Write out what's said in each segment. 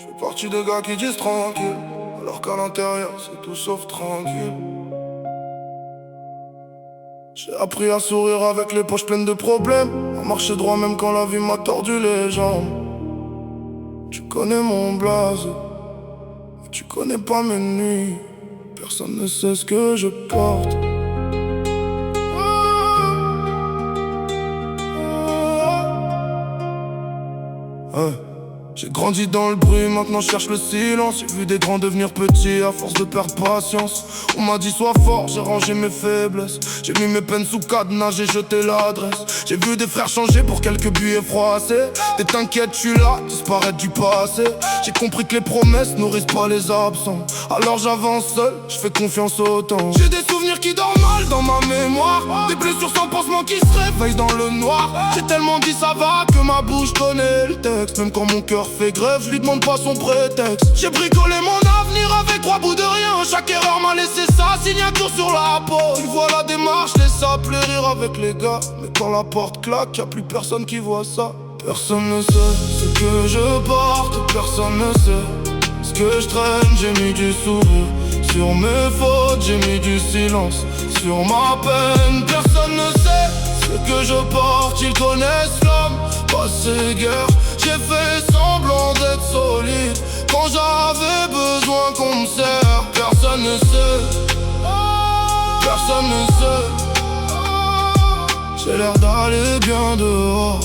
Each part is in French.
Je fais partie des gars qui disent tranquille, alors qu'à l'intérieur c'est tout sauf tranquille. J'ai appris à sourire avec les poches pleines de problèmes, à marcher droit même quand la vie m'a tordu les jambes. Tu connais mon blaze, mais tu connais pas mes nuits. Personne ne sait ce que je porte. Ouais. J'ai grandi dans le bruit, maintenant je cherche le silence. J'ai vu des grands devenir petits à force de perdre patience. On m'a dit sois fort, j'ai rangé mes faiblesses. J'ai mis mes peines sous cadenas, j'ai jeté l'adresse. J'ai vu des frères changer pour quelques billets froissés. T'es t'inquiète, je suis là, disparaître du passé. J'ai compris que les promesses nourrissent pas les absents. Alors j'avance seul, je fais confiance au temps. J'ai des souvenirs qui dorment mal dans ma mémoire, des blessures sans pansement qui se réveillent dans le noir. J'ai tellement dit ça va que ma bouche connaît le texte. Même quand mon cœur fait grève, je lui demande pas son prétexte. J'ai bricolé mon avenir avec 3 bouts de rien. Chaque erreur m'a laissé sa signature sur la peau. Tu vois la démarche, laisse appeler rire avec les gars. Mais quand la porte claque, y'a plus personne qui voit ça. Personne ne sait ce que je porte, personne ne sait ce que je traîne. J'ai mis du sourire sur mes fautes, j'ai mis du silence sur ma peine. Personne ne sait ce que je porte, ils connaissent l'homme, pas ses guerres. J'ai fait semblant d'être solide quand j'avais besoin qu'on me serre. Personne ne sait, personne ne sait. J'ai l'air d'aller bien dehors,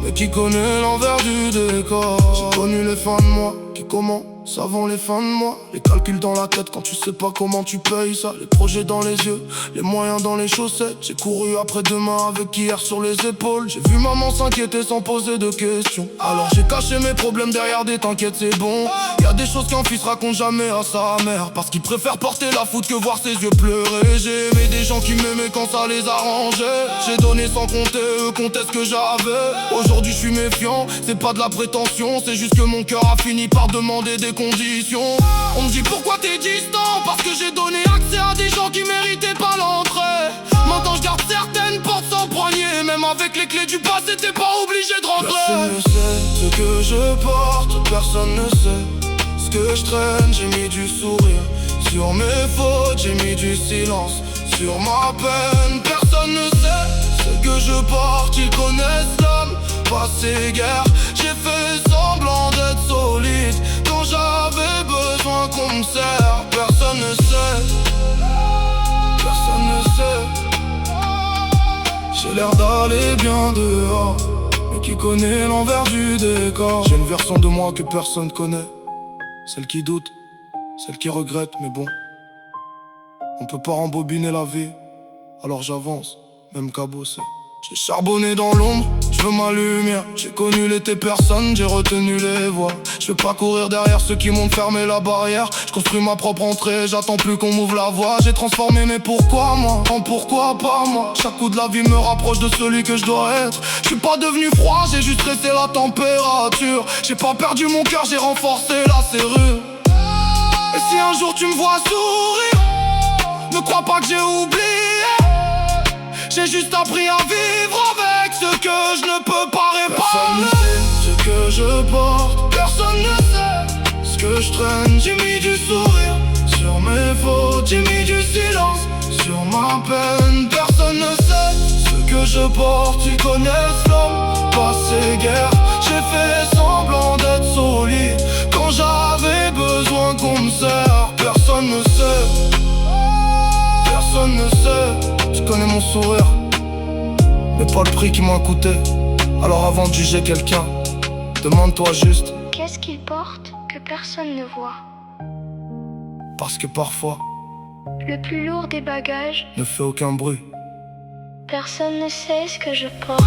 mais qui connaît l'envers du décor? J'ai connu les fins de mois qui commencent avant les fins de mois. Les calculs dans la tête quand tu sais pas comment tu payes ça. Les projets dans les yeux, les moyens dans les chaussettes. J'ai couru après demain avec hier sur les épaules. J'ai vu maman s'inquiéter sans poser de questions. Alors j'ai caché mes problèmes derrière des t'inquiète c'est bon. Y'a des choses qu'un fils raconte jamais à sa mère, parce qu'il préfère porter la faute que voir ses yeux pleurer. J'ai aimé des gens qui m'aimaient quand ça les arrangeait. J'ai donné sans compter, eux comptaient ce que j'avais. Aujourd'hui je suis méfiant, c'est pas de la prétention. C'est juste que mon cœur a fini par demander des conditions. On me dit pourquoi t'es distant, parce que j'ai donné accès à des gens qui méritaient pas l'entrée. Maintenant je garde certaines portes sans poignée. Même avec les clés du passé t'es pas obligé de rentrer. Personne ne sait ce que je porte, personne ne sait ce que je traîne. J'ai mis du sourire sur mes fautes, j'ai mis du silence sur ma peine. Personne ne sait ce que je porte, ils connaissent l'homme, pas ses guerres. J'ai fait semblant d'être solide quand j'avais besoin qu'on me serre. Personne ne sait, personne ne sait. J'ai l'air d'aller bien dehors, mais qui connaît l'envers du décor? J'ai une version de moi que personne connaît, celle qui doute, celle qui regrette, mais bon, on peut pas rembobiner la vie, alors j'avance, même cabossé. J'ai charbonné dans l'ombre, je veux ma lumière. J'ai connu l'été personne, j'ai retenu les voies. Je veux pas courir derrière ceux qui m'ont fermé la barrière. Je construis ma propre entrée, j'attends plus qu'on m'ouvre la voie. J'ai transformé mais pourquoi moi? En pourquoi pas moi? Chaque coup de la vie me rapproche de celui que je dois être. Je suis pas devenu froid, j'ai juste resté la température. J'ai pas perdu mon cœur, j'ai renforcé la serrure. Et si un jour tu me vois sourire, ne crois pas que j'ai oublié. J'ai juste appris à vivre avec ce que je ne peux pas réparer. Personne ne sait ce que je porte, personne ne sait ce que je traîne. J'ai mis du sourire sur mes fautes, j'ai mis du silence sur ma peine. Personne ne sait ce que je porte, ils connaissent l'homme, pas ses guerres. J'ai fait semblant d'être solide quand j'avais besoin qu'on me serre. Personne ne sait, personne ne sait. Tu connais mon sourire, mais pas le prix qui m'a coûté. Alors avant de juger quelqu'un, demande-toi juste: qu'est-ce qu'il porte que personne ne voit? Parce que parfois, le plus lourd des bagages ne fait aucun bruit. Personne ne sait ce que je porte.